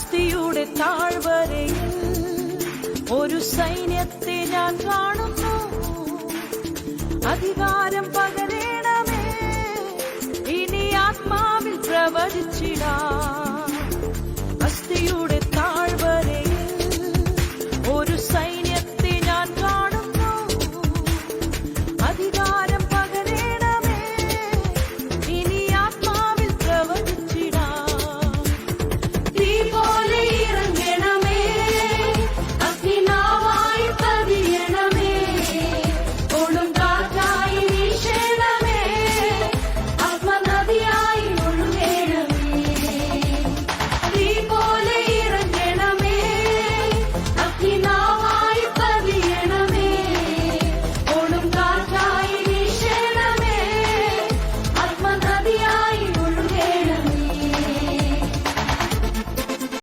അസ്ഥിയുടെ താഴ്വരയിൽ ഒരു സൈന്യത്തെ ഞാൻ കാണുന്നു. അധികാരം പകരണമേ, ഇനി ആത്മാവിൽ പ്രവചിച്ചിടാം.